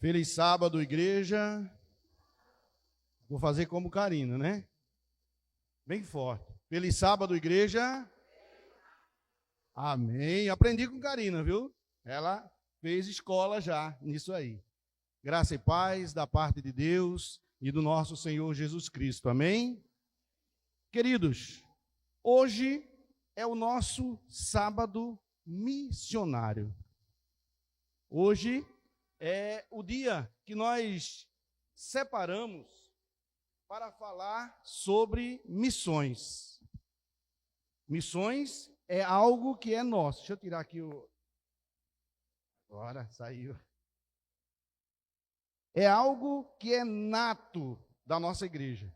Feliz sábado, igreja. Vou fazer como Karina, né? Bem forte. Feliz sábado, igreja. Amém. Aprendi com Karina, viu? Ela fez escola já nisso aí. Graça e paz da parte de Deus e do nosso Senhor Jesus Cristo. Amém? Queridos, hoje é o nosso sábado missionário. Hoje é o dia que nós separamos para falar sobre missões. Missões é algo que é nosso. Deixa eu tirar aqui o... Agora, saiu. É algo que é nato da nossa igreja.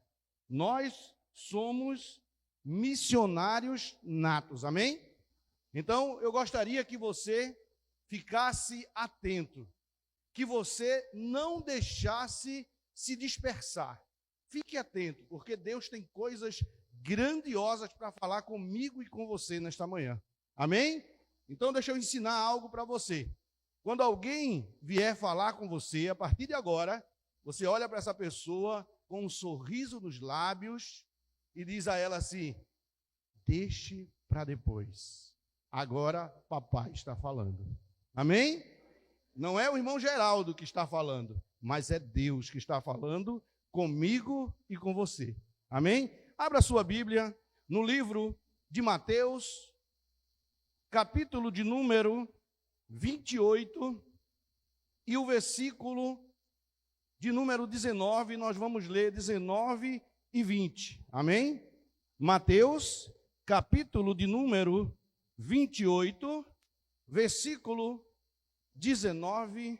Nós somos missionários natos, amém? Então, eu gostaria que você ficasse atento, que você não deixasse se dispersar. Fique atento, porque Deus tem coisas grandiosas para falar comigo e com você nesta manhã. Amém? Então, deixa eu ensinar algo para você. Quando alguém vier falar com você, a partir de agora, você olha para essa pessoa com um sorriso nos lábios e diz a ela assim: deixe para depois. Agora, papai está falando. Amém? Não é o irmão Geraldo que está falando, mas é Deus que está falando comigo e com você. Amém? Abra sua Bíblia no livro de Mateus, capítulo de número 28 e o versículo de número 19, nós vamos ler 19 e 20. Amém? Mateus, capítulo de número 28, versículo 19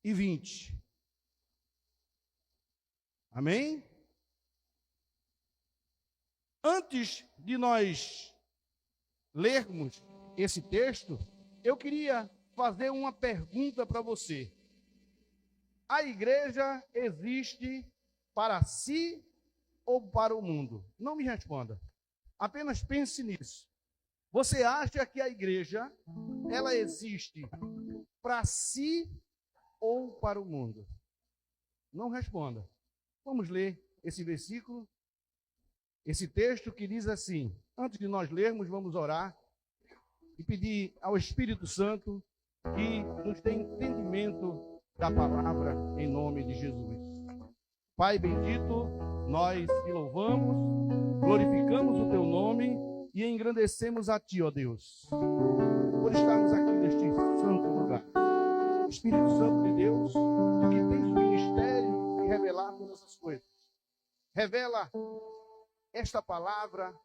e 20. Amém? Antes de nós lermos esse texto, eu queria fazer uma pergunta para você. A igreja existe para si ou para o mundo? Não me responda. Apenas pense nisso. Você acha que a igreja, ela existe para si ou para o mundo? Não responda. Vamos ler esse versículo, esse texto que diz assim. Antes de nós lermos, vamos orar e pedir ao Espírito Santo que nos dê entendimento da palavra em nome de Jesus. Pai bendito, nós te louvamos, glorificamos o teu nome e engrandecemos a ti, ó Deus, por estarmos aqui neste santo lugar. Espírito Santo de Deus, tu que tens o ministério de revelar todas as coisas, revela esta palavra,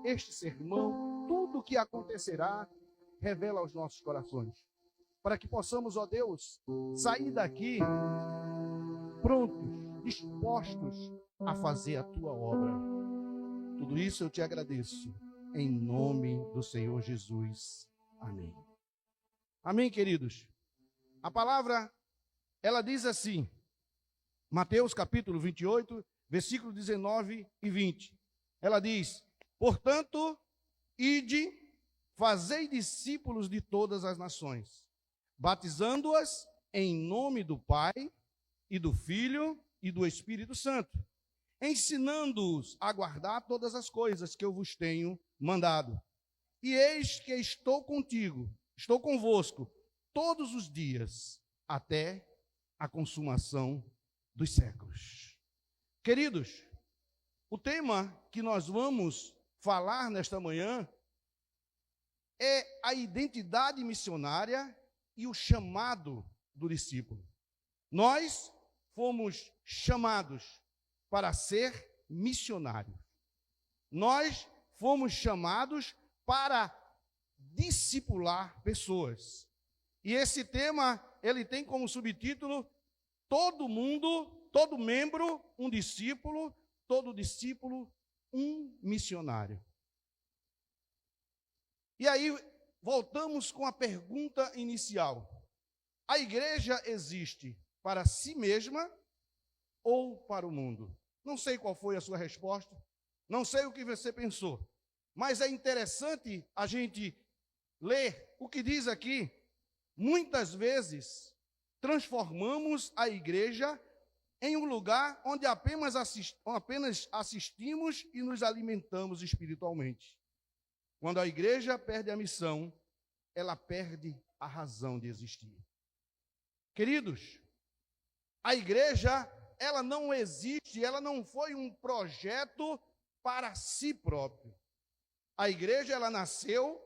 este sermão, tudo o que acontecerá, revela aos nossos corações, para que possamos, ó Deus, sair daqui prontos, dispostos a fazer a tua obra. Tudo isso eu te agradeço, em nome do Senhor Jesus. Amém. Amém, queridos? A palavra, ela diz assim, Mateus capítulo 28, versículo 19 e 20. Ela diz: portanto, ide, fazei discípulos de todas as nações, batizando-as em nome do Pai e do Filho e do Espírito Santo, ensinando-os a guardar todas as coisas que eu vos tenho mandado. E eis que estou convosco, todos os dias, até a consumação dos séculos. Queridos, o tema que nós vamos falar nesta manhã é a identidade missionária e o chamado do discípulo. Nós fomos chamados para ser missionários. Nós fomos chamados para discipular pessoas. E esse tema, ele tem como subtítulo: todo mundo, todo membro, um discípulo, todo discípulo, um missionário. E aí, voltamos com a pergunta inicial. A igreja existe para si mesma ou para o mundo? Não sei qual foi a sua resposta, não sei o que você pensou, mas é interessante a gente ler o que diz aqui. Muitas vezes, transformamos a igreja em um lugar onde apenas assistimos e nos alimentamos espiritualmente. Quando a igreja perde a missão, ela perde a razão de existir. Queridos, a igreja, ela não existe, ela não foi um projeto para si próprio. A igreja, ela nasceu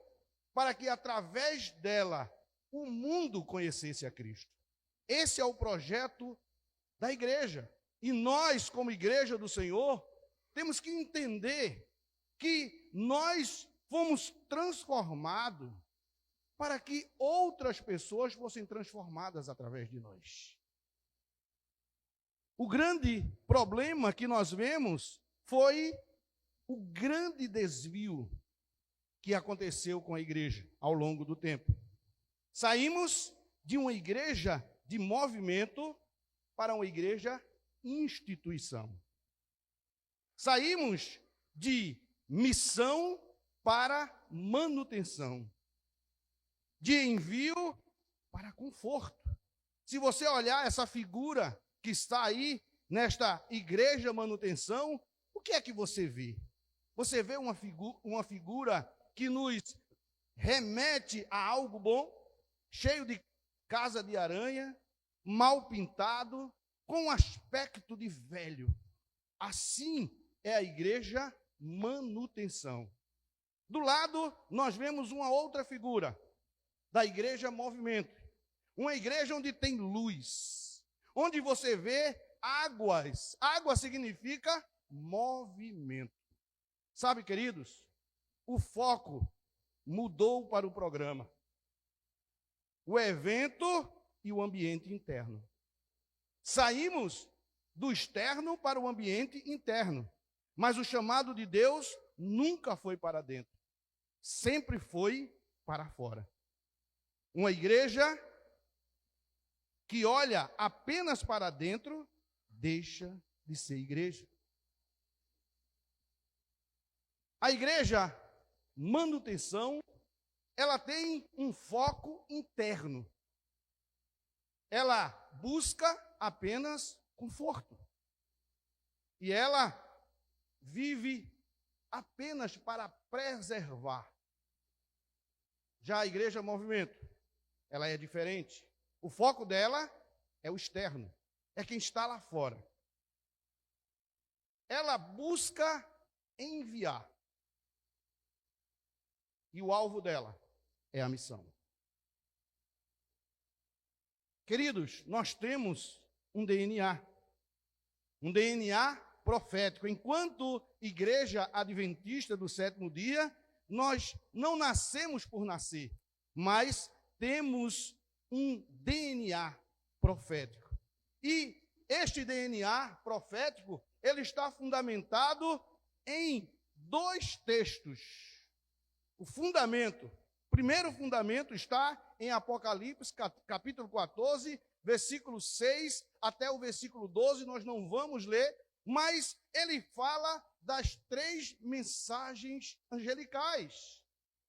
para que através dela o mundo conhecesse a Cristo. Esse é o projeto da igreja. E nós, como igreja do Senhor, temos que entender que nós fomos transformados para que outras pessoas fossem transformadas através de nós. O grande problema que nós vemos foi o grande desvio que aconteceu com a igreja ao longo do tempo. Saímos de uma igreja de movimento para uma igreja instituição. Saímos de missão para manutenção. De envio para conforto. Se você olhar essa figura que está aí nesta igreja manutenção, o que é que você vê? Você vê uma figura que nos remete a algo bom, cheio de casa de aranha, mal pintado, com aspecto de velho. Assim é a igreja manutenção. Do lado, nós vemos uma outra figura da igreja movimento. Uma igreja onde tem luz, onde você vê águas. Água significa movimento. Sabe, queridos, o foco mudou para o programa, o evento e o ambiente interno. Saímos do externo para o ambiente interno, mas o chamado de Deus nunca foi para dentro, sempre foi para fora. Uma igreja que olha apenas para dentro deixa de ser igreja. A igreja manutenção, ela tem um foco interno. Ela busca apenas conforto. E ela vive apenas para preservar. Já a igreja movimento, ela é diferente. O foco dela é o externo, é quem está lá fora. Ela busca enviar. E o alvo dela é a missão. Queridos, nós temos um DNA profético. Enquanto igreja adventista do sétimo dia, nós não nascemos por nascer, mas temos um DNA profético. E este DNA profético, ele está fundamentado em dois textos. O primeiro fundamento está em Apocalipse, capítulo 14, versículo 6 até o versículo 12, nós não vamos ler, mas ele fala das 3 mensagens angelicais.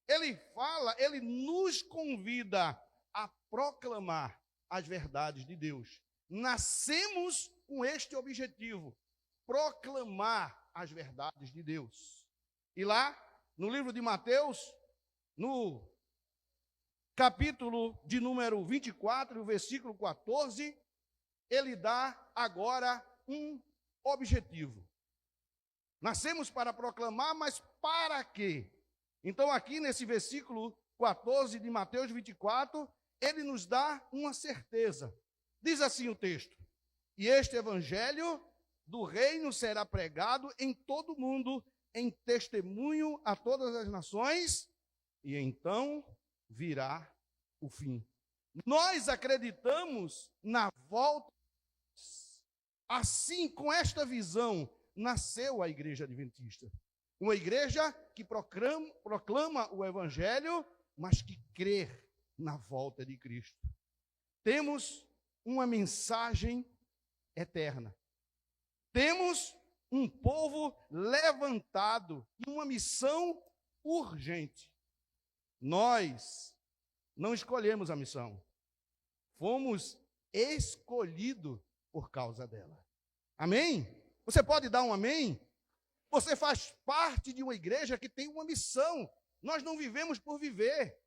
Ele nos convida a proclamar as verdades de Deus. Nascemos com este objetivo, proclamar as verdades de Deus. E lá, no livro de Mateus, no capítulo de número 24, o versículo 14, ele dá agora um objetivo. Nascemos para proclamar, mas para quê? Então aqui nesse versículo 14 de Mateus 24, ele nos dá uma certeza. Diz assim o texto: e este evangelho do reino será pregado em todo o mundo, em testemunho a todas as nações, e então virá o fim. Nós acreditamos na volta. Assim, com esta visão, nasceu a igreja adventista. Uma igreja que proclama o evangelho, mas que crê na volta de Cristo. Temos uma mensagem eterna. Temos um povo levantado e uma missão urgente. Nós não escolhemos a missão. Fomos escolhido por causa dela. Amém? Você pode dar um amém? Você faz parte de uma igreja que tem uma missão. Nós não vivemos por viver.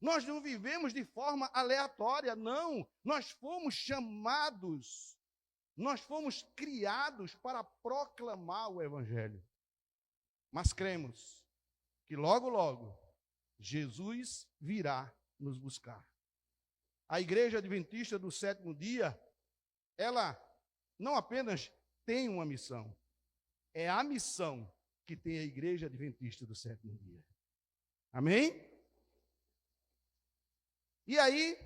Nós não vivemos de forma aleatória, não. Nós fomos chamados, nós fomos criados para proclamar o Evangelho. Mas cremos que logo, logo, Jesus virá nos buscar. A Igreja Adventista do Sétimo Dia, ela não apenas tem uma missão, é a missão que tem a Igreja Adventista do Sétimo Dia. Amém? E aí,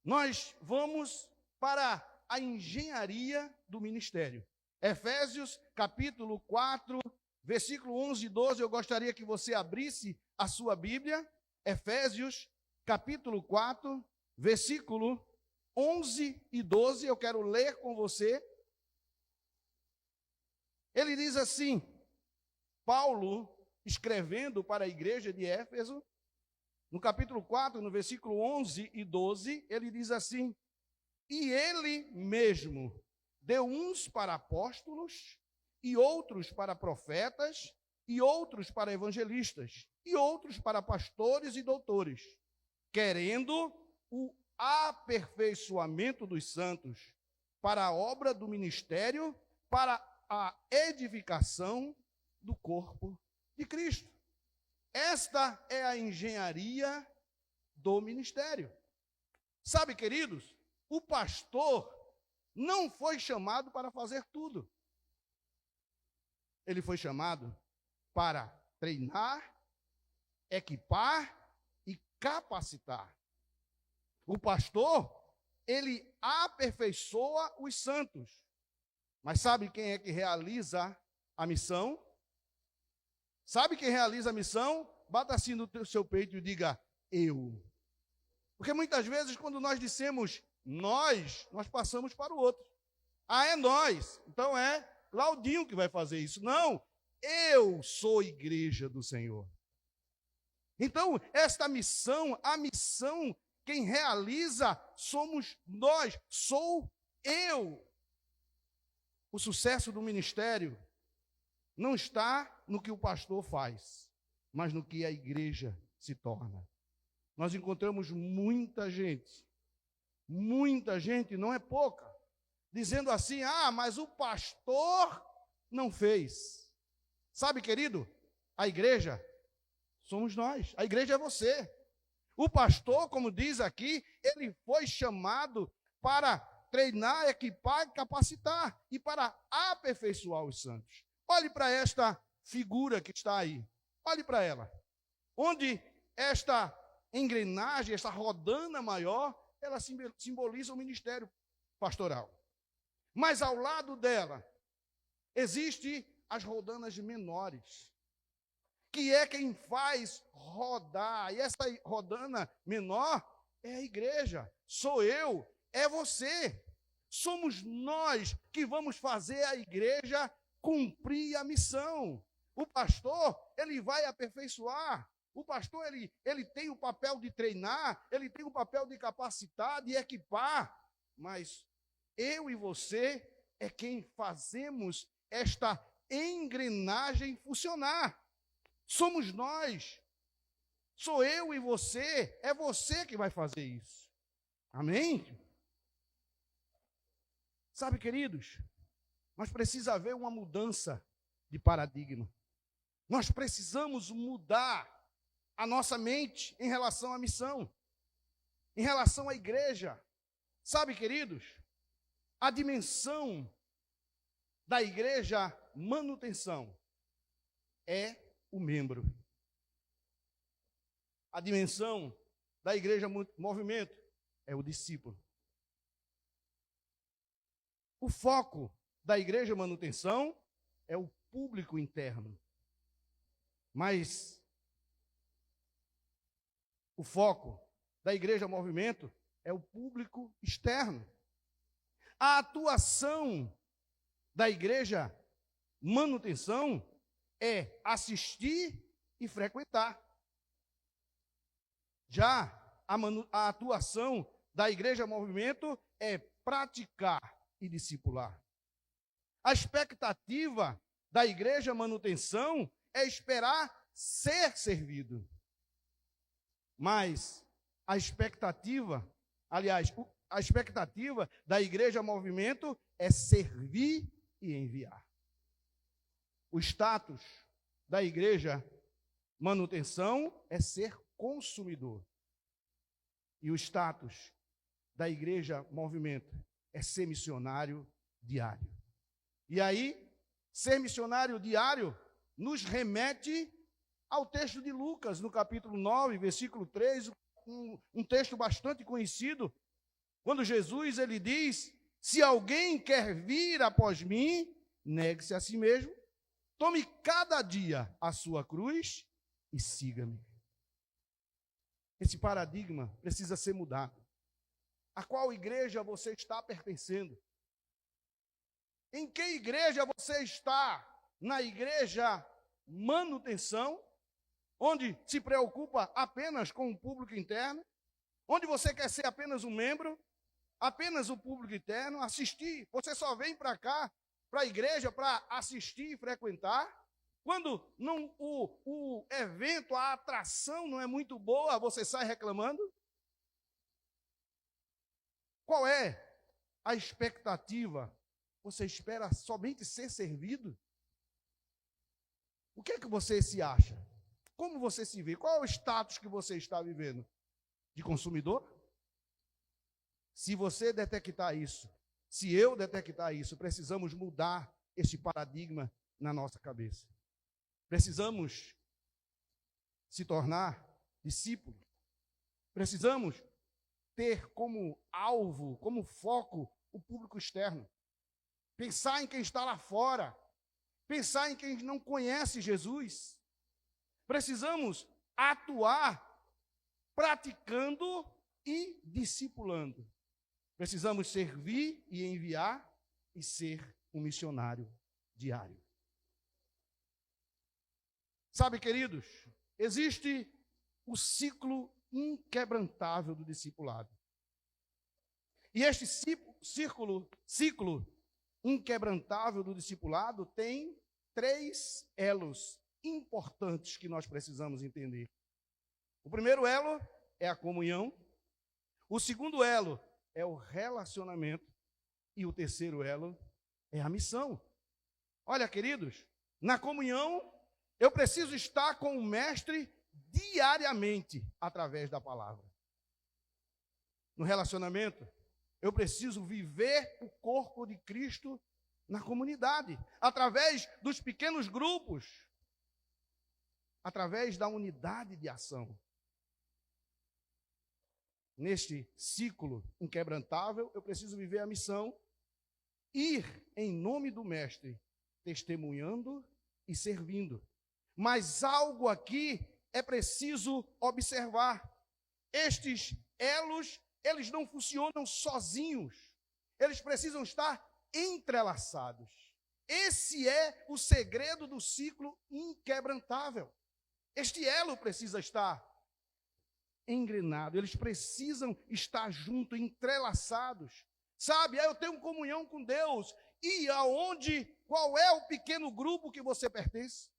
nós vamos para a engenharia do ministério. Efésios, capítulo 4, versículo 11 e 12, eu gostaria que você abrisse a sua Bíblia. Efésios, capítulo 4, versículo 11 e 12, eu quero ler com você. Ele diz assim, Paulo, escrevendo para a igreja de Éfeso, no capítulo 4, no versículo 11 e 12, ele diz assim, e ele mesmo deu uns para apóstolos, e outros para profetas, e outros para evangelistas, e outros para pastores e doutores, querendo o aperfeiçoamento dos santos, para a obra do ministério, para a edificação do corpo de Cristo. Esta é a engenharia do ministério. Sabe, queridos, o pastor não foi chamado para fazer tudo. Ele foi chamado para treinar, equipar e capacitar. O pastor, ele aperfeiçoa os santos. Mas sabe quem é que realiza a missão? Sabe quem realiza a missão? Bata assim no seu peito e diga, eu. Porque muitas vezes, quando nós dissemos nós passamos para o outro. Ah, é nós. Então é Claudinho que vai fazer isso. Não, eu sou igreja do Senhor. Então, esta missão, a missão, quem realiza somos nós, sou eu. O sucesso do ministério não está no que o pastor faz, mas no que a igreja se torna. Nós encontramos muita gente, não é pouca, dizendo assim, mas o pastor não fez. Sabe, querido, a igreja somos nós, a igreja é você. O pastor, como diz aqui, ele foi chamado para treinar, equipar, capacitar e para aperfeiçoar os santos. Olhe para esta figura que está aí. Olhe para ela. Onde esta engrenagem, esta rodana maior, ela simboliza o ministério pastoral. Mas ao lado dela, existem as rodanas menores, que é quem faz rodar. E essa rodana menor é a igreja. Sou eu, é você. Somos nós que vamos fazer a igreja cumprir a missão. O pastor, ele vai aperfeiçoar. O pastor, ele tem o papel de treinar, ele tem o papel de capacitar, de equipar. Mas eu e você é quem fazemos esta engrenagem funcionar. Somos nós. Sou eu e você, é você que vai fazer isso. Amém? Sabe, queridos, mas precisa haver uma mudança de paradigma. Nós precisamos mudar a nossa mente em relação à missão, em relação à igreja. Sabe, queridos, a dimensão da igreja manutenção é o membro. A dimensão da igreja movimento é o discípulo. O foco da igreja manutenção é o público interno. Mas o foco da igreja movimento é o público externo. A atuação da igreja manutenção é assistir e frequentar. Já a atuação da Igreja Movimento é praticar e discipular. A expectativa da Igreja Manutenção é esperar ser servido. Mas a expectativa da Igreja Movimento é servir e enviar. O status da Igreja Manutenção é ser consumidor. E o status da Igreja Movimento é ser missionário diário. E aí, ser missionário diário nos remete ao texto de Lucas, no capítulo 9, versículo 3, um texto bastante conhecido, quando Jesus ele diz: se alguém quer vir após mim, negue-se a si mesmo, tome cada dia a sua cruz e siga-me. Esse paradigma precisa ser mudado. A qual igreja você está pertencendo? Em que igreja você está? Na igreja manutenção, onde se preocupa apenas com o público interno, onde você quer ser apenas um membro, apenas o público interno, assistir, você só vem para cá, para a igreja, para assistir e frequentar. Quando não, o evento, a atração não é muito boa, você sai reclamando? Qual é a expectativa? Você espera somente ser servido? O que é que você se acha? Como você se vê? Qual é o status que você está vivendo? De consumidor? Se você detectar isso, se eu detectar isso, precisamos mudar esse paradigma na nossa cabeça. Precisamos se tornar discípulos. Precisamos ter como alvo, como foco, o público externo. Pensar em quem está lá fora. Pensar em quem não conhece Jesus. Precisamos atuar praticando e discipulando. Precisamos servir e enviar e ser um missionário diário. Sabe, queridos, existe o ciclo inquebrantável do discipulado. E este ciclo inquebrantável do discipulado tem 3 elos importantes que nós precisamos entender. O primeiro elo é a comunhão. O segundo elo é o relacionamento. E o terceiro elo é a missão. Olha, queridos, na comunhão, eu preciso estar com o mestre diariamente através da palavra. No relacionamento, eu preciso viver o corpo de Cristo na comunidade, através dos pequenos grupos, através da unidade de ação. Neste ciclo inquebrantável, eu preciso viver a missão, ir em nome do mestre, testemunhando e servindo. Mas algo aqui é preciso observar. Estes elos, eles não funcionam sozinhos. Eles precisam estar entrelaçados. Esse é o segredo do ciclo inquebrantável. Este elo precisa estar engrenado, eles precisam estar juntos, entrelaçados. Sabe, eu tenho comunhão com Deus. E qual é o pequeno grupo que você pertence?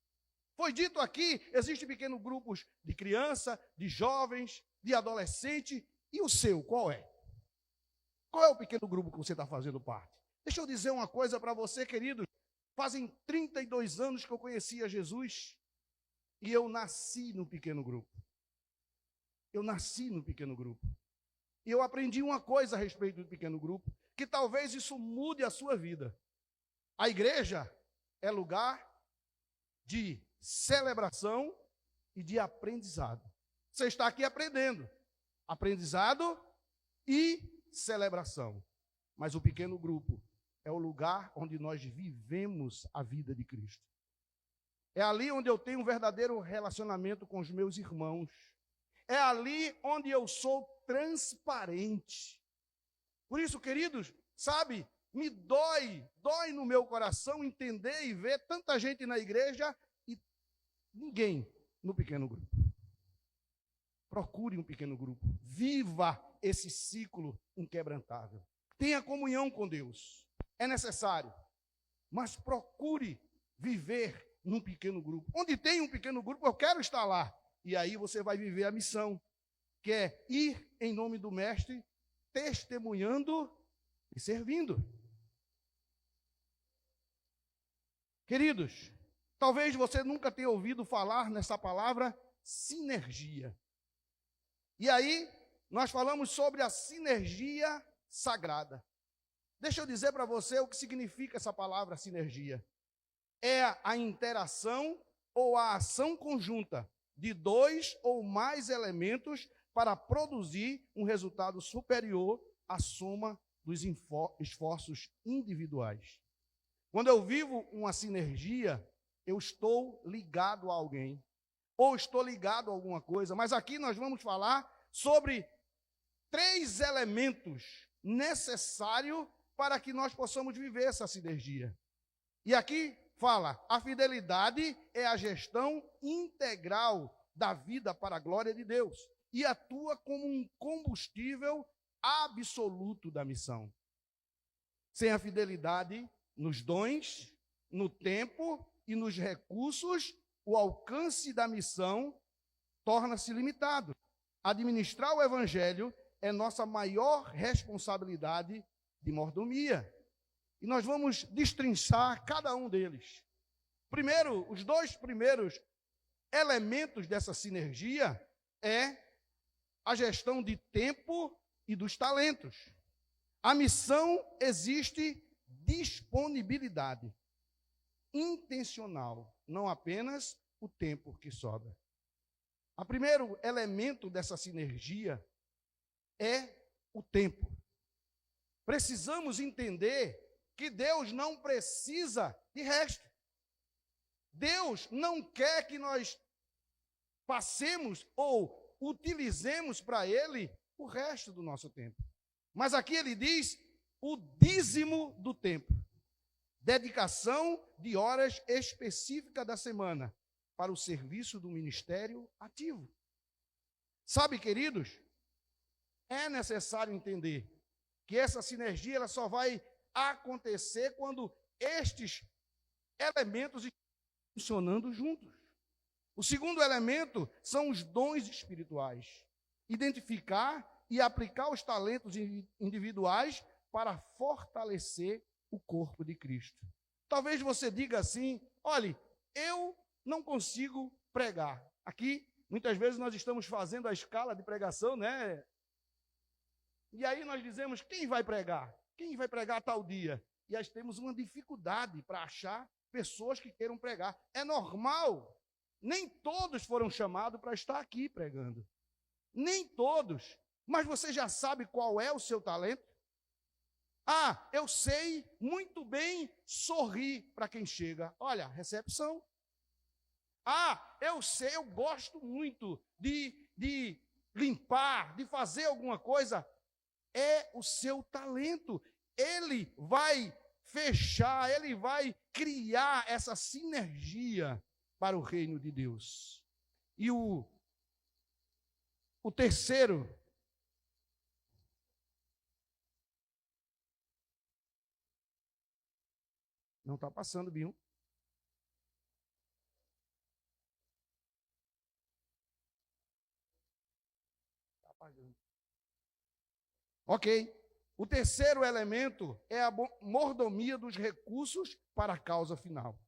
Foi dito aqui, existem pequenos grupos de criança, de jovens, de adolescente. E o seu, qual é? Qual é o pequeno grupo que você está fazendo parte? Deixa eu dizer uma coisa para você, querido. Fazem 32 anos que eu conhecia Jesus e eu nasci no pequeno grupo. Eu nasci no pequeno grupo. E eu aprendi uma coisa a respeito do pequeno grupo, que talvez isso mude a sua vida. A igreja é lugar de celebração e de aprendizado. Você está aqui aprendendo. Aprendizado e celebração. Mas o pequeno grupo é o lugar onde nós vivemos a vida de Cristo. É ali onde eu tenho um verdadeiro relacionamento com os meus irmãos. É ali onde eu sou transparente. Por isso, queridos, sabe, me dói no meu coração entender e ver tanta gente na igreja e ninguém no pequeno grupo. Procure um pequeno grupo. Viva esse ciclo inquebrantável. Tenha comunhão com Deus. É necessário. Mas procure viver num pequeno grupo. Onde tem um pequeno grupo, eu quero estar lá. E aí você vai viver a missão, que é ir em nome do Mestre, testemunhando e servindo. Queridos, talvez você nunca tenha ouvido falar nessa palavra sinergia. E aí, nós falamos sobre a sinergia sagrada. Deixa eu dizer para você o que significa essa palavra sinergia. É a interação ou a ação conjunta de dois ou mais elementos para produzir um resultado superior à soma dos esforços individuais. Quando eu vivo uma sinergia, eu estou ligado a alguém, ou estou ligado a alguma coisa, mas aqui nós vamos falar sobre 3 elementos necessários para que nós possamos viver essa sinergia. E aqui fala, a fidelidade é a gestão integral da vida para a glória de Deus e atua como um combustível absoluto da missão. Sem a fidelidade nos dons, no tempo e nos recursos, o alcance da missão torna-se limitado. Administrar o evangelho é nossa maior responsabilidade de mordomia. E nós vamos destrinchar cada um deles. Primeiro, os 2 primeiros elementos dessa sinergia é a gestão de tempo e dos talentos. A missão existe disponibilidade intencional, não apenas o tempo que sobra. O primeiro elemento dessa sinergia é o tempo. Precisamos entender que Deus não precisa de resto. Deus não quer que nós passemos ou utilizemos para Ele o resto do nosso tempo. Mas aqui ele diz o dízimo do tempo. Dedicação de horas específicas da semana para o serviço do ministério ativo. Sabe, queridos, é necessário entender que essa sinergia ela só vai acontecer quando estes elementos estão funcionando juntos. O segundo elemento são os dons espirituais. Identificar e aplicar os talentos individuais para fortalecer o corpo de Cristo. Talvez você diga assim, olhe, eu não consigo pregar. Aqui, muitas vezes nós estamos fazendo a escala de pregação, né? E aí nós dizemos, quem vai pregar? Quem vai pregar tal dia? E nós temos uma dificuldade para achar pessoas que queiram pregar. É normal. Nem todos foram chamados para estar aqui pregando. Nem todos. Mas você já sabe qual é o seu talento? Ah, eu sei muito bem sorrir para quem chega. Olha, recepção. Ah, eu sei, eu gosto muito de limpar, de fazer alguma coisa. É o seu talento. Ele vai fechar, ele vai criar essa sinergia para o reino de Deus. E o terceiro, não está passando, Binho. Está apagando. Ok. O terceiro elemento é a mordomia dos recursos para a causa final.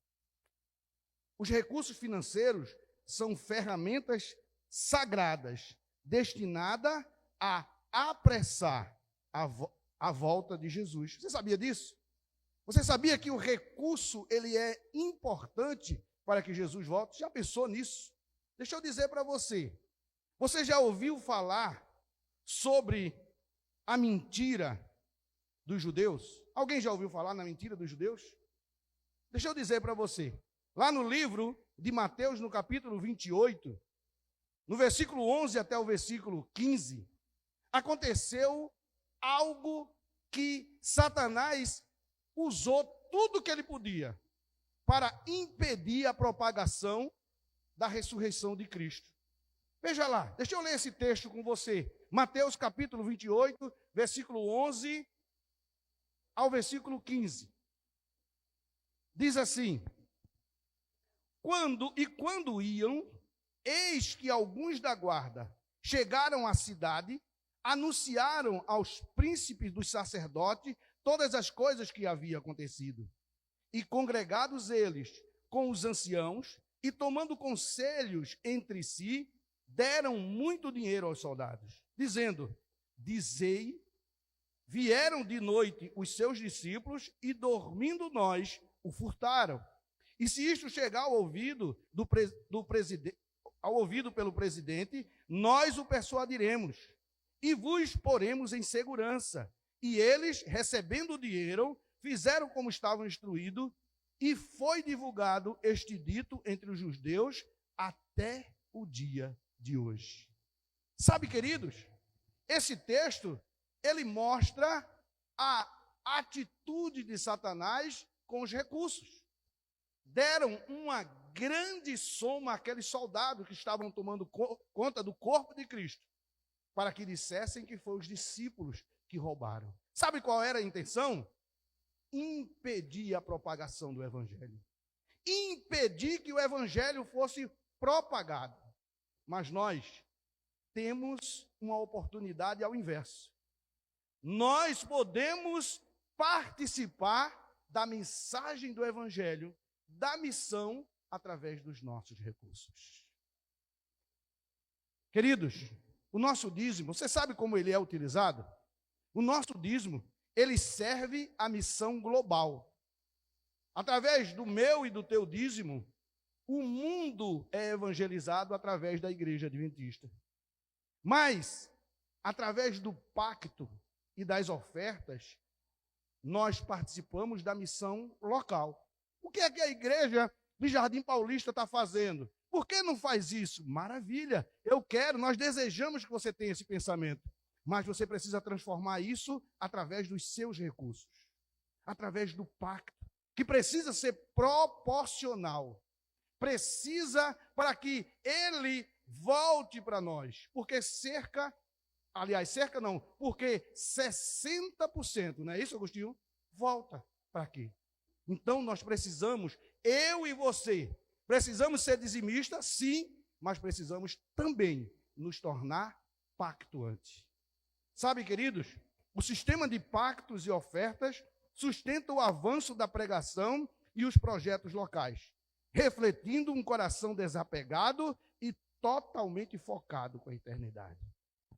Os recursos financeiros são ferramentas sagradas destinadas a apressar a volta de Jesus. Você sabia disso? Você sabia que o recurso ele é importante para que Jesus volte? Já pensou nisso? Deixa eu dizer para você. Você já ouviu falar sobre a mentira dos judeus? Alguém já ouviu falar na mentira dos judeus? Deixa eu dizer para você. Lá no livro de Mateus, no capítulo 28, no versículo 11 até o versículo 15, aconteceu algo que Satanás usou tudo que ele podia para impedir a propagação da ressurreição de Cristo. Veja lá, deixa eu ler esse texto com você. Mateus capítulo 28, versículo 11 ao versículo 15. Diz assim: quando iam, eis que alguns da guarda chegaram à cidade, anunciaram aos príncipes dos sacerdotes todas as coisas que haviam acontecido. E congregados eles com os anciãos, e tomando conselhos entre si, deram muito dinheiro aos soldados, dizendo: dizei, vieram de noite os seus discípulos, e dormindo nós, o furtaram. E se isto chegar ao ouvido pelo presidente, nós o persuadiremos e vos poremos em segurança. E eles, recebendo o dinheiro, fizeram como estavam instruídos, e foi divulgado este dito entre os judeus até o dia de hoje. Sabe, queridos, esse texto, ele mostra a atitude de Satanás com os recursos. Deram uma grande soma àqueles soldados que estavam tomando conta do corpo de Cristo, para que dissessem que foram os discípulos que roubaram. Sabe qual era a intenção? Impedir a propagação do evangelho. Impedir que o evangelho fosse propagado. Mas nós temos uma oportunidade ao inverso. Nós podemos participar da mensagem do evangelho, da missão, através dos nossos recursos. Queridos, o nosso dízimo, você sabe como ele é utilizado? O nosso dízimo, ele serve à missão global. Através do meu e do teu dízimo, o mundo é evangelizado através da Igreja Adventista. Mas, através do pacto e das ofertas, nós participamos da missão local. O que é que a Igreja de Jardim Paulista está fazendo? Por que não faz isso? Maravilha, eu quero, nós desejamos que você tenha esse pensamento. Mas você precisa transformar isso através dos seus recursos, através do pacto, que precisa ser proporcional. Precisa para que ele volte para nós. Porque porque 60%, não é isso, Agostinho? Volta para aqui. Então nós precisamos, eu e você, precisamos ser dizimistas, sim, mas precisamos também nos tornar pactuantes. Sabe, queridos, o sistema de pactos e ofertas sustenta o avanço da pregação e os projetos locais, refletindo um coração desapegado e totalmente focado com a eternidade.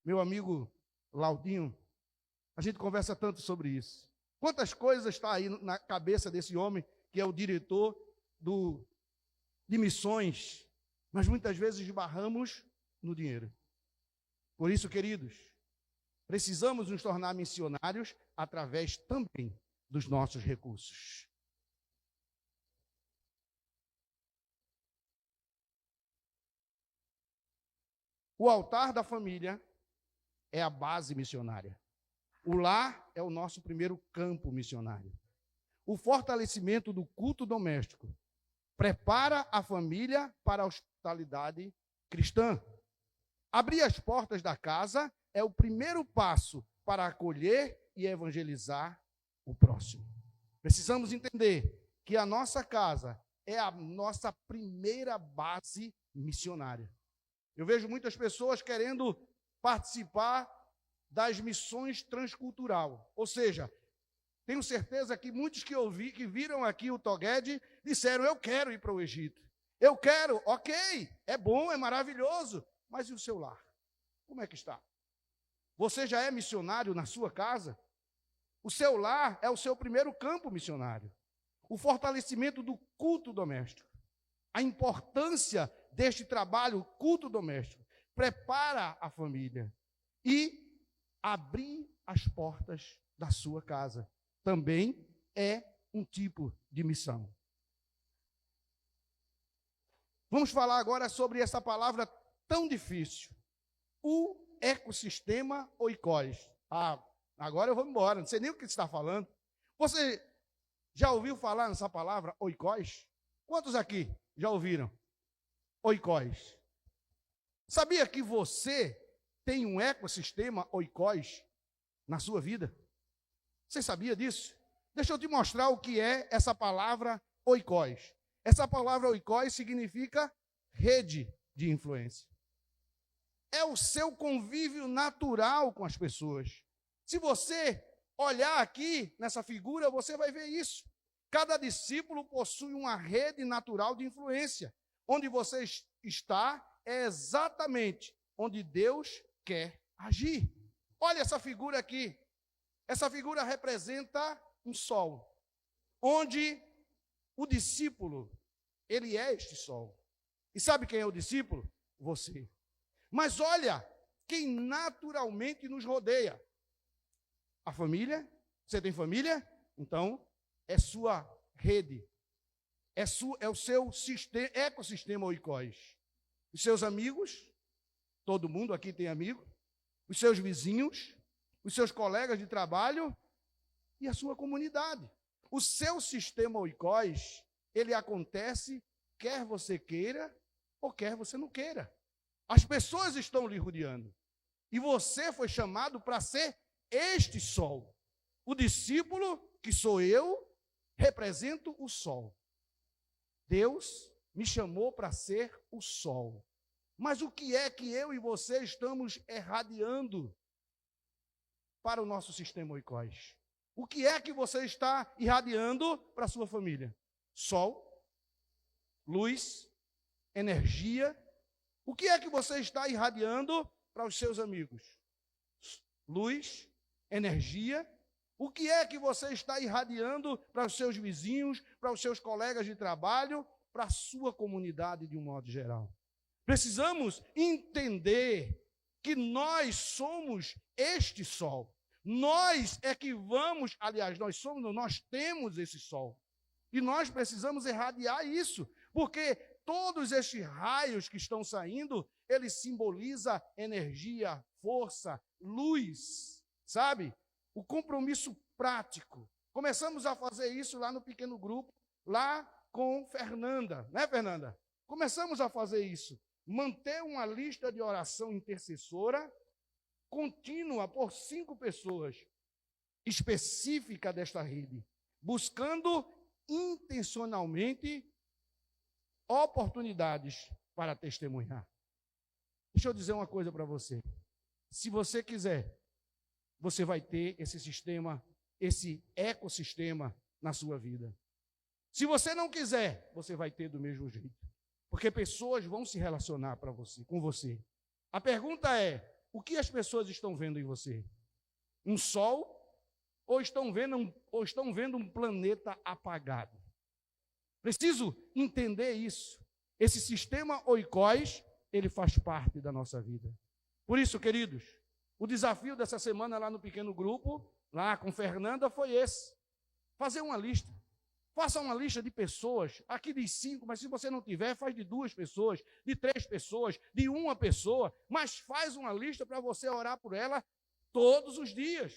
Meu amigo Laudinho, a gente conversa tanto sobre isso. Quantas coisas está aí na cabeça desse homem, que é o diretor de missões, mas muitas vezes esbarramos no dinheiro. Por isso, queridos, precisamos nos tornar missionários através também dos nossos recursos. O altar da família é a base missionária. O lar é o nosso primeiro campo missionário. O fortalecimento do culto doméstico prepara a família para a hospitalidade cristã. Abrir as portas da casa é o primeiro passo para acolher e evangelizar o próximo. Precisamos entender que a nossa casa é a nossa primeira base missionária. Eu vejo muitas pessoas querendo participar das missões transcultural. Ou seja, tenho certeza que muitos que viram aqui o Toguede disseram: eu quero ir para o Egito. Eu quero, ok, é bom, é maravilhoso, mas e o seu lar? Como é que está? Você já é missionário na sua casa? O seu lar é o seu primeiro campo missionário. O fortalecimento do culto doméstico. A importância deste trabalho, culto doméstico, prepara a família. E abrir as portas da sua casa também é um tipo de missão. Vamos falar agora sobre essa palavra tão difícil. O ecossistema oikos. Agora eu vou embora, não sei nem o que você está falando. Você já ouviu falar nessa palavra oikos? Quantos aqui já ouviram? Oikos. Sabia que você tem um ecossistema oikos na sua vida? Você sabia disso? Deixa eu te mostrar o que é essa palavra oikos. Essa palavra oikos significa rede de influência. É o seu convívio natural com as pessoas. Se você olhar aqui nessa figura, você vai ver isso. Cada discípulo possui uma rede natural de influência. Onde você está é exatamente onde Deus quer agir. Olha essa figura aqui. Essa figura representa um sol, onde o discípulo, ele é este sol. E sabe quem é o discípulo? Você. Mas olha quem naturalmente nos rodeia. A família. Você tem família? Então, é sua rede. É o seu ecossistema oikos. Os seus amigos, todo mundo aqui tem amigo, os seus vizinhos, os seus colegas de trabalho e a sua comunidade. O seu sistema oikos, ele acontece quer você queira ou quer você não queira. As pessoas estão lhe rodeando. E você foi chamado para ser este sol. O discípulo, que sou eu, represento o sol. Deus me chamou para ser o sol. Mas o que é que eu e você estamos irradiando para o nosso sistema oikos? O que é que você está irradiando para a sua família? Sol, luz, energia. O que é que você está irradiando para os seus amigos? Luz, energia. O que é que você está irradiando para os seus vizinhos, para os seus colegas de trabalho, para a sua comunidade de um modo geral? Precisamos entender que nós somos este sol. Nós é que vamos, aliás, nós temos esse sol. E nós precisamos irradiar isso, porque todos estes raios que estão saindo, eles simbolizam energia, força, luz, sabe? O compromisso prático. Começamos a fazer isso lá no pequeno grupo, lá com Fernanda, né, Fernanda? Começamos a fazer isso. Manter uma lista de oração intercessora contínua por 5 pessoas, específica desta rede, buscando intencionalmente oportunidades para testemunhar. Deixa eu dizer uma coisa para você. Se você quiser, você vai ter esse sistema, esse ecossistema na sua vida. Se você não quiser, você vai ter do mesmo jeito. Porque pessoas vão se relacionar com você. A pergunta é, o que as pessoas estão vendo em você? Um sol ou estão vendo um planeta apagado? Preciso entender isso. Esse sistema oikos, ele faz parte da nossa vida. Por isso, queridos, o desafio dessa semana lá no pequeno grupo, lá com Fernanda, foi esse. Fazer uma lista. Faça uma lista de pessoas, aqui diz 5, mas se você não tiver, faz de 2 pessoas, de 3 pessoas, de 1 pessoa, mas faz uma lista para você orar por ela todos os dias.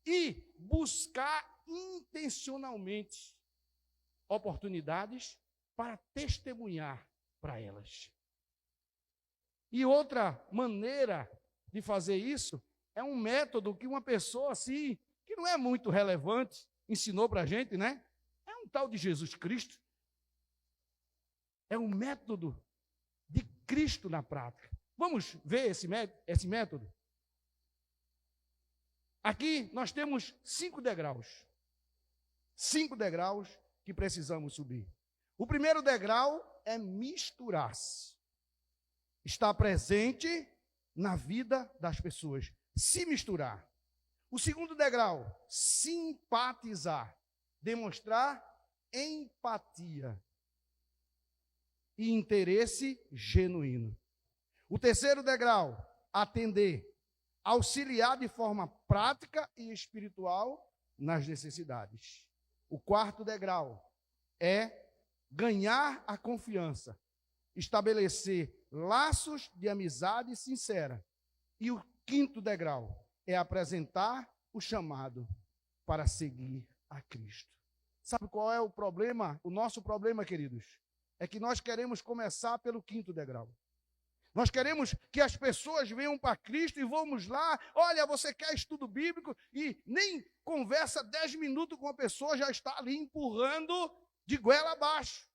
E buscar intencionalmente oportunidades para testemunhar para elas. E outra maneira de fazer isso é um método que uma pessoa assim, que não é muito relevante, ensinou para a gente, né? É um tal de Jesus Cristo. É um método de Cristo na prática. Vamos ver esse método? Aqui nós temos 5 degraus. 5 degraus que precisamos subir. O primeiro degrau é misturar-se. Estar presente na vida das pessoas. Se misturar. O segundo degrau, simpatizar. Demonstrar empatia e interesse genuíno. O terceiro degrau, atender, auxiliar de forma prática e espiritual nas necessidades. O quarto degrau é ganhar a confiança, estabelecer laços de amizade sincera. E o quinto degrau é apresentar o chamado para seguir a Cristo. Sabe qual é o problema? O nosso problema, queridos, é que nós queremos começar pelo quinto degrau. Nós queremos que as pessoas venham para Cristo e vamos lá, olha, você quer estudo bíblico e nem conversa 10 minutos com a pessoa, já está ali empurrando de goela abaixo.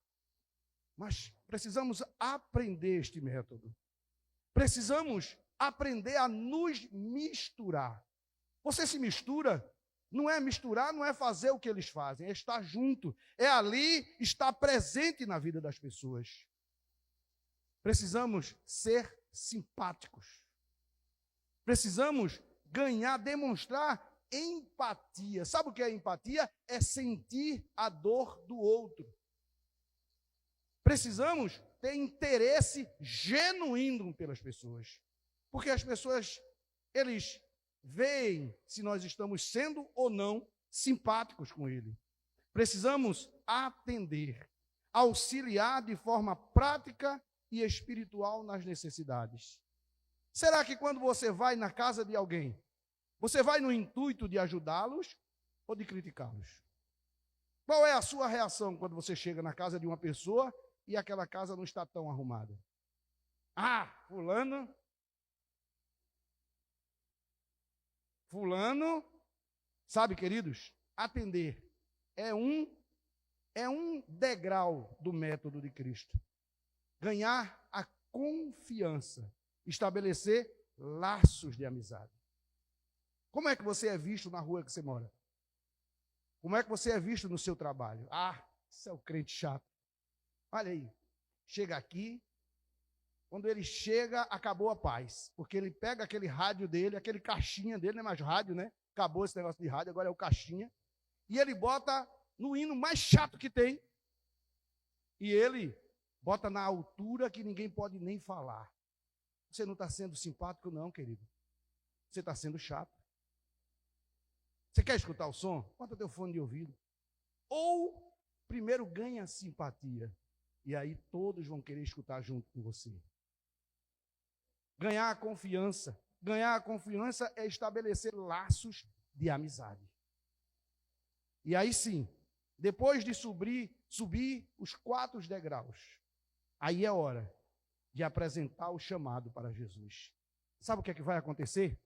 Mas precisamos aprender este método. Precisamos aprender a nos misturar. Você se mistura, não é misturar, não é fazer o que eles fazem, é estar junto, é ali estar presente na vida das pessoas. Precisamos ser simpáticos. Precisamos ganhar, demonstrar empatia. Sabe o que é empatia? É sentir a dor do outro. Precisamos ter interesse genuíno pelas pessoas. Porque as pessoas, eles veem se nós estamos sendo ou não simpáticos com ele. Precisamos atender, auxiliar de forma prática e espiritual nas necessidades. Será que quando você vai na casa de alguém, você vai no intuito de ajudá-los ou de criticá-los? Qual é a sua reação quando você chega na casa de uma pessoa e aquela casa não está tão arrumada? Ah, fulano, sabe, queridos, atender é um degrau do método de Cristo. Ganhar a confiança, estabelecer laços de amizade. Como é que você é visto na rua que você mora? Como é que você é visto no seu trabalho? Ah, isso é o crente chato. Olha aí, chega aqui, quando ele chega, acabou a paz, porque ele pega aquele rádio dele, aquele caixinha dele, não é mais rádio, né? Acabou esse negócio de rádio, agora é o caixinha, e ele bota no hino mais chato que tem, e ele bota na altura que ninguém pode nem falar. Você não está sendo simpático não, querido. Você está sendo chato. Você quer escutar o som? Bota teu fone de ouvido. Ou, primeiro ganha simpatia, e aí todos vão querer escutar junto com você. Ganhar a confiança. Ganhar a confiança é estabelecer laços de amizade. E aí sim, depois de subir os 4 degraus, aí é hora de apresentar o chamado para Jesus. Sabe o que é que vai acontecer?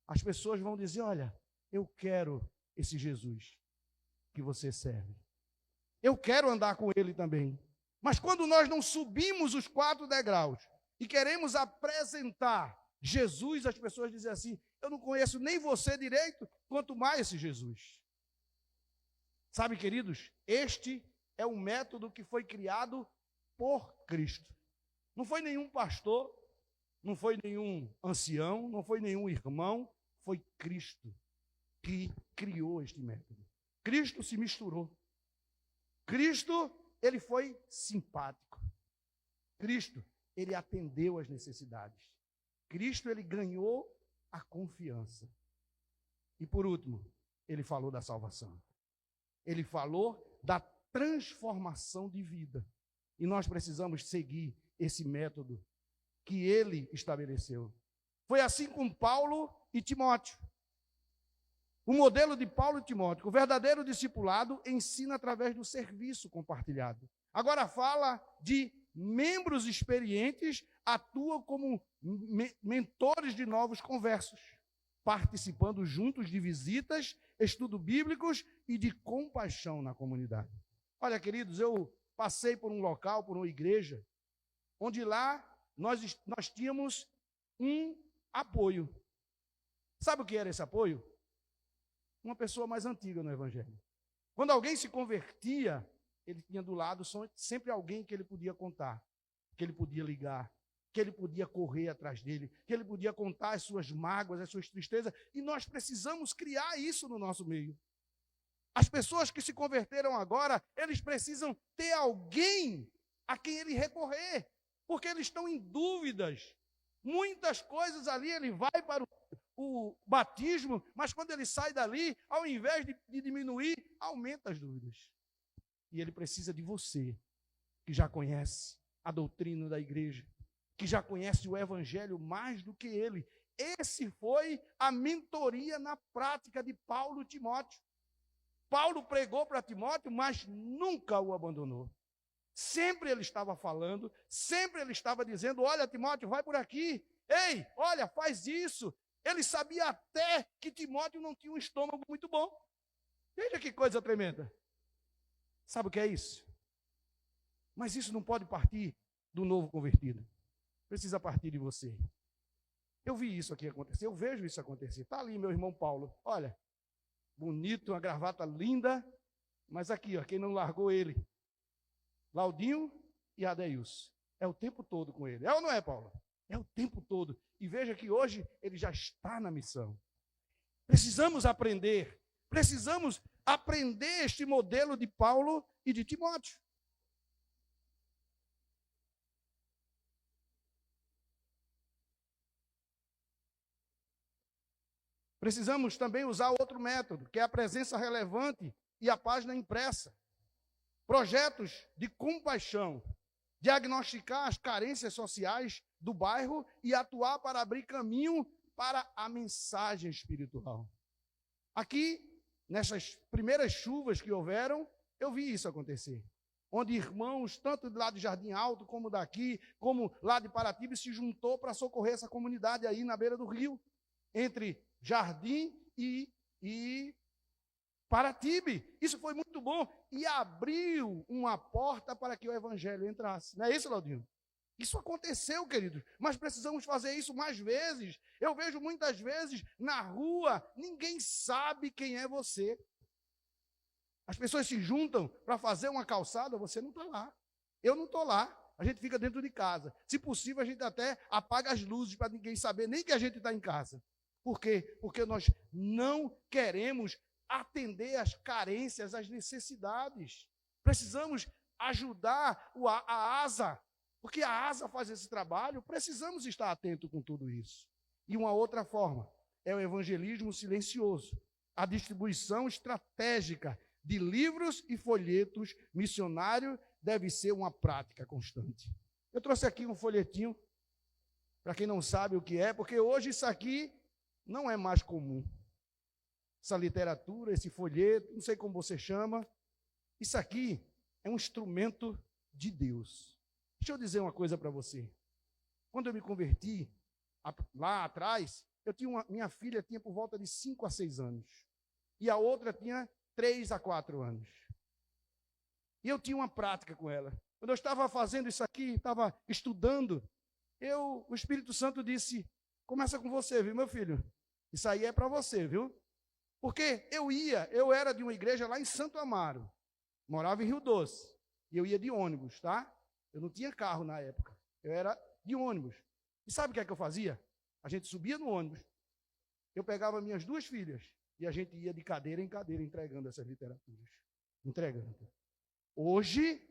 As pessoas vão dizer, olha, eu quero esse Jesus que você serve. Eu quero andar com ele também. Mas quando nós não subimos os 4 degraus e queremos apresentar Jesus, as pessoas dizem assim, eu não conheço nem você direito, quanto mais esse Jesus. Sabe, queridos, este é um método que foi criado por Cristo. Não foi nenhum pastor, não foi nenhum ancião, não foi nenhum irmão, foi Cristo que criou este método. Cristo se misturou. Cristo, ele foi simpático. Cristo, ele atendeu às necessidades. Cristo, ele ganhou a confiança. E por último, ele falou da salvação. Ele falou da transformação de vida. E nós precisamos seguir esse método que ele estabeleceu. Foi assim com Paulo e Timóteo. O modelo de Paulo e Timóteo, o verdadeiro discipulado, ensina através do serviço compartilhado. Agora fala de membros experientes, atuam como mentores de novos conversos, participando juntos de visitas, estudos bíblicos e de compaixão na comunidade. Olha, queridos, eu passei por um local, por uma igreja, onde lá nós tínhamos um apoio. Sabe o que era esse apoio? Uma pessoa mais antiga no Evangelho. Quando alguém se convertia, ele tinha do lado sempre alguém que ele podia contar, que ele podia ligar, que ele podia correr atrás dele, que ele podia contar as suas mágoas, as suas tristezas, e nós precisamos criar isso no nosso meio. As pessoas que se converteram agora, eles precisam ter alguém a quem ele recorrer, porque eles estão em dúvidas. Muitas coisas ali, ele vai para o batismo, mas quando ele sai dali, ao invés de diminuir, aumenta as dúvidas. E ele precisa de você, que já conhece a doutrina da igreja, que já conhece o evangelho mais do que ele. Esse foi a mentoria na prática de Paulo e Timóteo. Paulo pregou para Timóteo, mas nunca o abandonou. Sempre ele estava falando, sempre ele estava dizendo, olha, Timóteo, vai por aqui. Ei, olha, faz isso. Ele sabia até que Timóteo não tinha um estômago muito bom. Veja que coisa tremenda. Sabe o que é isso? Mas isso não pode partir do novo convertido. Precisa partir de você. Eu vi isso aqui acontecer, eu vejo isso acontecer. Está ali meu irmão Paulo. Olha, bonito, uma gravata linda. Mas aqui, ó, quem não largou ele? Laudinho e Adeilson. É o tempo todo com ele. É ou não é, Paulo? É o tempo todo. E veja que hoje ele já está na missão. Precisamos aprender este modelo de Paulo e de Timóteo. Precisamos também usar outro método, que é a presença relevante e a página impressa. Projetos de compaixão, diagnosticar as carências sociais do bairro e atuar para abrir caminho para a mensagem espiritual. Aqui, nessas primeiras chuvas que houveram, eu vi isso acontecer. Onde irmãos, tanto de lá de Jardim Alto, como daqui, como lá de Paratiba, se juntou para socorrer essa comunidade aí na beira do rio, entre Jardim e Paratibe. Isso foi muito bom e abriu uma porta para que o evangelho entrasse. Não é isso, Laudinho? Isso aconteceu, queridos, mas precisamos fazer isso mais vezes. Eu vejo muitas vezes na rua, ninguém sabe quem é você. As pessoas se juntam para fazer uma calçada, você não está lá. Eu não estou lá. A gente fica dentro de casa. Se possível, a gente até apaga as luzes para ninguém saber nem que a gente está em casa. Por quê? Porque nós não queremos atender às carências, às necessidades. Precisamos ajudar a ASA, porque a ASA faz esse trabalho, precisamos estar atentos com tudo isso. E uma outra forma é o evangelismo silencioso, a distribuição estratégica de livros e folhetos missionários deve ser uma prática constante. Eu trouxe aqui um folhetinho, para quem não sabe o que é, porque hoje isso aqui não é mais comum. Essa literatura, esse folheto, não sei como você chama, isso aqui é um instrumento de Deus. Deixa eu dizer uma coisa para você. Quando eu me converti, lá atrás, minha filha tinha por volta de 5 a 6 anos. E a outra tinha 3 a 4 anos. E eu tinha uma prática com ela. Quando eu estava fazendo isso aqui, estava estudando, o Espírito Santo disse, começa com você, viu, meu filho? Isso aí é para você, viu? Porque eu era de uma igreja lá em Santo Amaro, morava em Rio Doce, e eu ia de ônibus, tá? Eu não tinha carro na época, eu era de ônibus. E sabe o que é que eu fazia? A gente subia no ônibus, eu pegava minhas 2 filhas, e a gente ia de cadeira em cadeira entregando essas literaturas. Entregando. Hoje,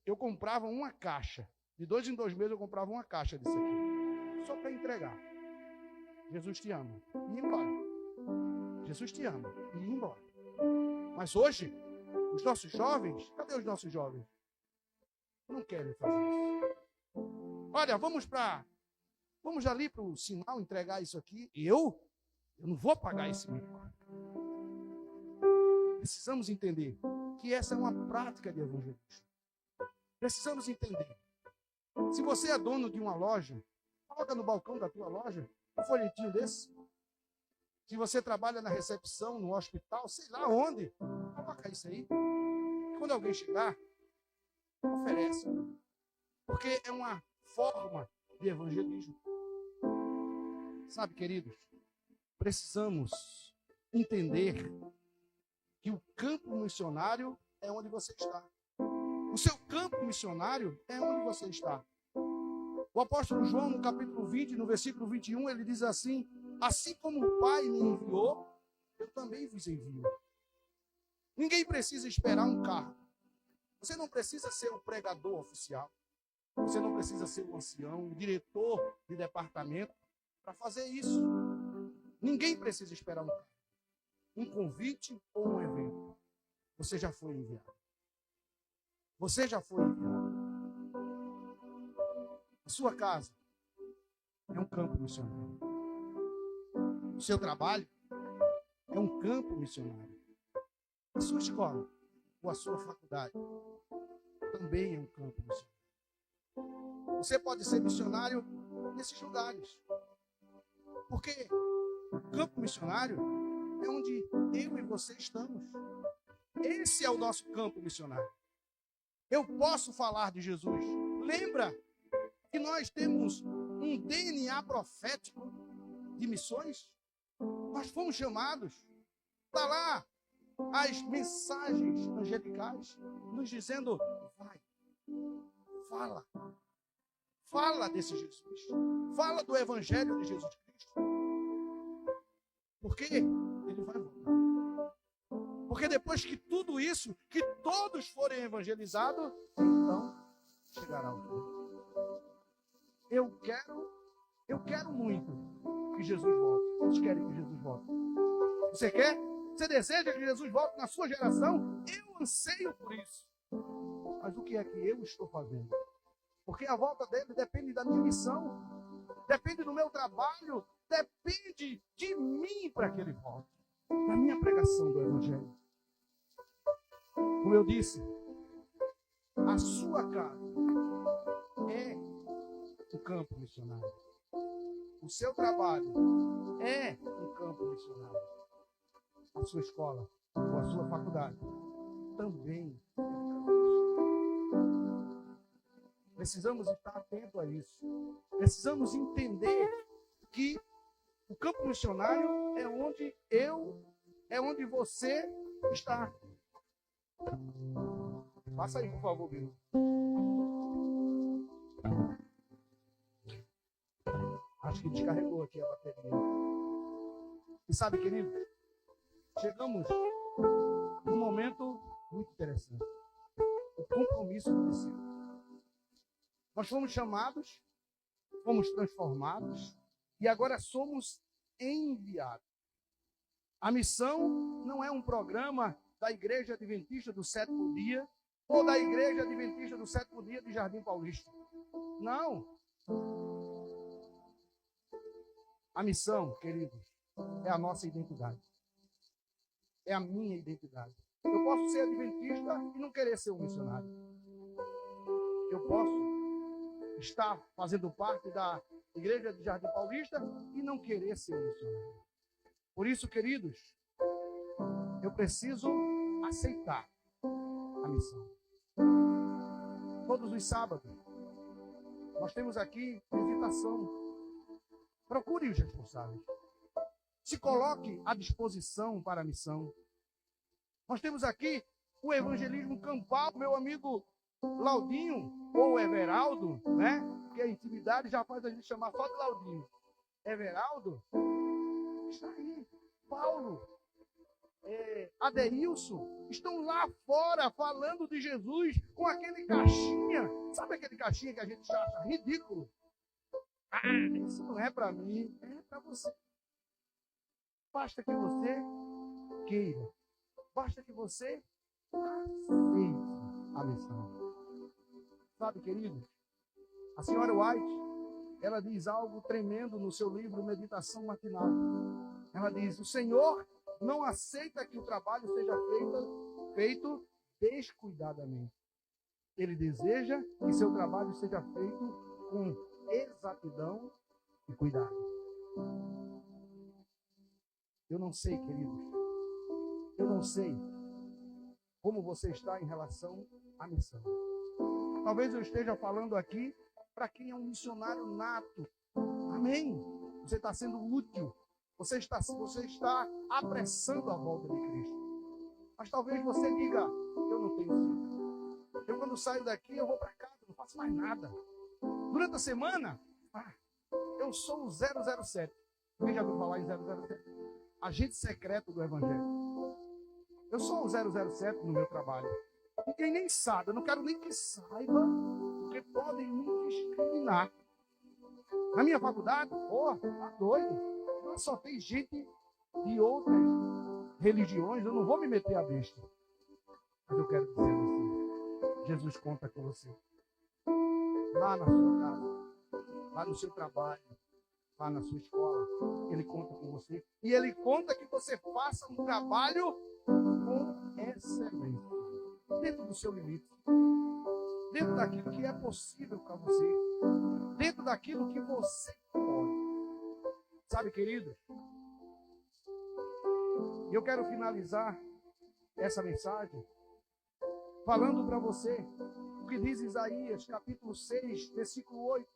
eu comprava uma caixa, de 2 em 2 meses eu comprava uma caixa disso aqui, só para entregar. Jesus te ama. E ir embora. Jesus te ama. E ir embora. Mas hoje, os nossos jovens, cadê os nossos jovens? Não querem fazer isso. Olha, vamos ali para o sinal entregar isso aqui. Eu não vou pagar esse mico. Precisamos entender que essa é uma prática de evangelismo. Precisamos entender. Se você é dono de uma loja, coloca no balcão da tua loja um folhetinho desse. Se você trabalha na recepção, no hospital, sei lá onde, coloca isso aí. Quando alguém chegar, oferece. Porque é uma forma de evangelismo. Sabe, queridos, precisamos entender que o campo missionário é onde você está. O seu campo missionário é onde você está. O apóstolo João, no capítulo 20, no versículo 21, ele diz assim, assim como o Pai me enviou, eu também vos envio. Ninguém precisa esperar um cargo. Você não precisa ser o pregador oficial. Você não precisa ser o ancião, o diretor de departamento para fazer isso. Ninguém precisa esperar um cargo, um convite ou um evento. Você já foi enviado. Você já foi enviado. A sua casa é um campo missionário. O seu trabalho é um campo missionário. A sua escola ou a sua faculdade também é um campo missionário. Você pode ser missionário nesses lugares. Porque o campo missionário é onde eu e você estamos. Esse é o nosso campo missionário. Eu posso falar de Jesus. Lembra que nós temos um DNA profético de missões? Nós fomos chamados. Está lá as mensagens angelicais nos dizendo: vai, fala desse Jesus. Fala do evangelho de Jesus Cristo. Porque ele vai voltar. Porque depois que tudo isso, que todos forem evangelizados, então chegará o fim. Eu quero muito que Jesus volte. Vocês querem que Jesus volte? Você quer? Você deseja que Jesus volte na sua geração? Eu anseio por isso. Mas o que é que eu estou fazendo? Porque a volta dele depende da minha missão, depende do meu trabalho, depende de mim para que ele volte, da minha pregação do Evangelho. Como eu disse, a sua casa é o campo missionário. O seu trabalho é um campo missionário. A sua escola ou a sua faculdade também é um campo missionário. Precisamos estar atentos a isso. Precisamos entender que o campo missionário é onde você está. Passa aí, por favor, Bruno. Acho que descarregou aqui a bateria. E sabe, querido, chegamos num momento muito interessante. O compromisso do discípulo. Nós fomos chamados, fomos transformados e agora somos enviados. A missão não é um programa da Igreja Adventista do Sétimo Dia ou da Igreja Adventista do Sétimo Dia de Jardim Paulista. Não. A missão, queridos, é a nossa identidade. É a minha identidade. Eu posso ser adventista e não querer ser um missionário. Eu posso estar fazendo parte da Igreja de Jardim Paulista e não querer ser um missionário. Por isso, queridos, eu preciso aceitar a missão. Todos os sábados, nós temos aqui visitação. Procure os responsáveis. Se coloque à disposição para a missão. Nós temos aqui o evangelismo campal, meu amigo Laudinho, ou Everaldo, né? Porque a intimidade já faz a gente chamar só de Laudinho. Everaldo está aí. Paulo, Adeilson, estão lá fora falando de Jesus com aquele caixinha. Sabe aquele caixinha que a gente acha ridículo? Isso não é para mim, é para você. Basta que você queira. Basta que você aceite a missão. Sabe, querido, a senhora White, ela diz algo tremendo no seu livro Meditação Matinal. Ela diz: o Senhor não aceita que o trabalho seja feito descuidadamente. Ele deseja que seu trabalho seja feito com exatidão e cuidado. Eu não sei, queridos, eu não sei como você está em relação à missão. Talvez eu esteja falando aqui para quem é um missionário nato. Amém? Você está sendo útil. Você está apressando a volta de Cristo. Mas talvez você diga: eu não tenho sentido. Eu, quando saio daqui, eu vou para casa, não faço mais nada. Durante a semana, eu sou o 007. Quem já ouviu falar em 007? Agente secreto do Evangelho. Eu sou o 007 no meu trabalho. Ninguém nem sabe, eu não quero nem que saiba, porque podem me discriminar. Na minha faculdade, tá doido. Lá só tem gente de outras religiões, eu não vou me meter a besta. Mas eu quero dizer a você, Jesus conta com você. Lá na sua casa, lá no seu trabalho, lá na sua escola, Ele conta com você. E Ele conta que você faça um trabalho com excelência, dentro do seu limite. dentro daquilo que é possível para você, dentro daquilo que você pode. Sabe, querido? Eu quero finalizar essa mensagem falando para você o que diz Isaías, capítulo 6, versículo 8.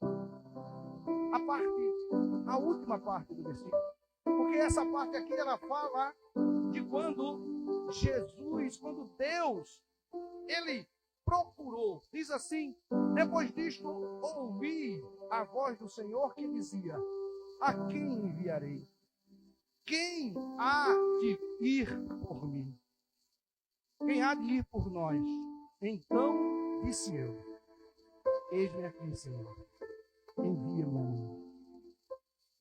A última parte do versículo. Porque essa parte aqui, ela fala de quando Jesus, quando Deus, ele procurou, diz assim: depois disto, ouvi a voz do Senhor que dizia: a quem enviarei? Quem há de ir por mim? Quem há de ir por nós? Então disse eu: eis-me aqui, Senhor, envia-me a mim.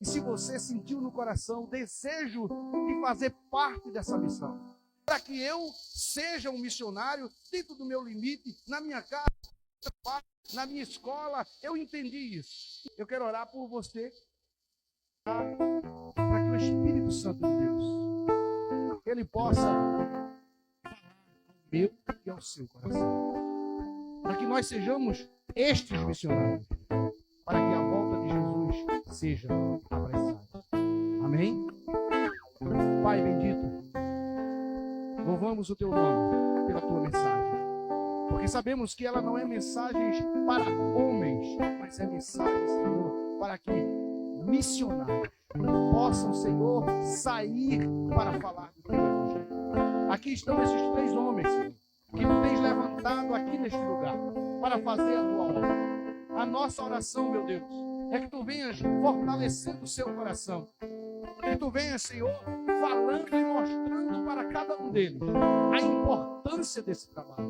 E se você sentiu no coração o desejo de fazer parte dessa missão, para que eu seja um missionário dentro do meu limite, na minha casa, na minha escola, eu entendi isso. Eu quero orar por você, para que o Espírito Santo de Deus, ele possa falar ao meu e ao seu coração, para que nós sejamos estes missionários, para que a volta de Jesus seja apressada. Amém? Pai bendito, louvamos o teu nome pela tua mensagem, porque sabemos que ela não é mensagem para homens, mas é mensagem, Senhor, para que missionários possam, Senhor, sair para falar do teu evangelho. Aqui estão esses 3 homens, Senhor, que tu tens levantado aqui neste lugar para fazer a tua obra. A nossa oração, meu Deus, é que tu venhas fortalecendo o seu coração, que tu venhas, Senhor, falando e mostrando para cada um deles a importância desse trabalho.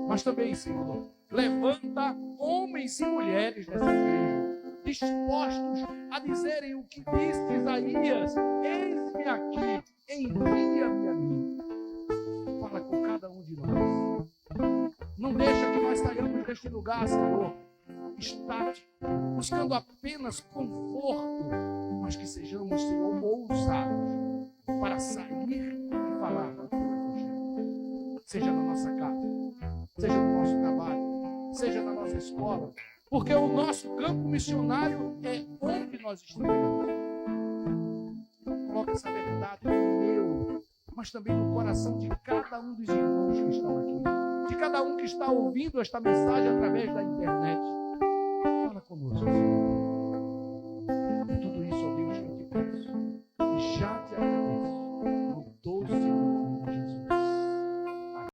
Mas também, Senhor, levanta homens e mulheres dessa igreja, dispostos a dizerem o que disse Isaías: eis-me aqui, envia-me a mim. Fala com cada um de nós. Não deixa que nós saiamos deste lugar, Senhor, estático, buscando apenas conforto, mas que sejamos, Senhor, ousados para sair e falar do teu evangelho. Seja na nossa casa, seja no nosso trabalho, seja na nossa escola, porque o nosso campo missionário é onde nós estamos. Coloca essa verdade no meu, mas também no coração de cada um dos irmãos que estão aqui, de cada um que está ouvindo esta mensagem através da internet. Fala conosco, Senhor. E tudo isso, ó Deus, que eu te peço, e já te agradeço.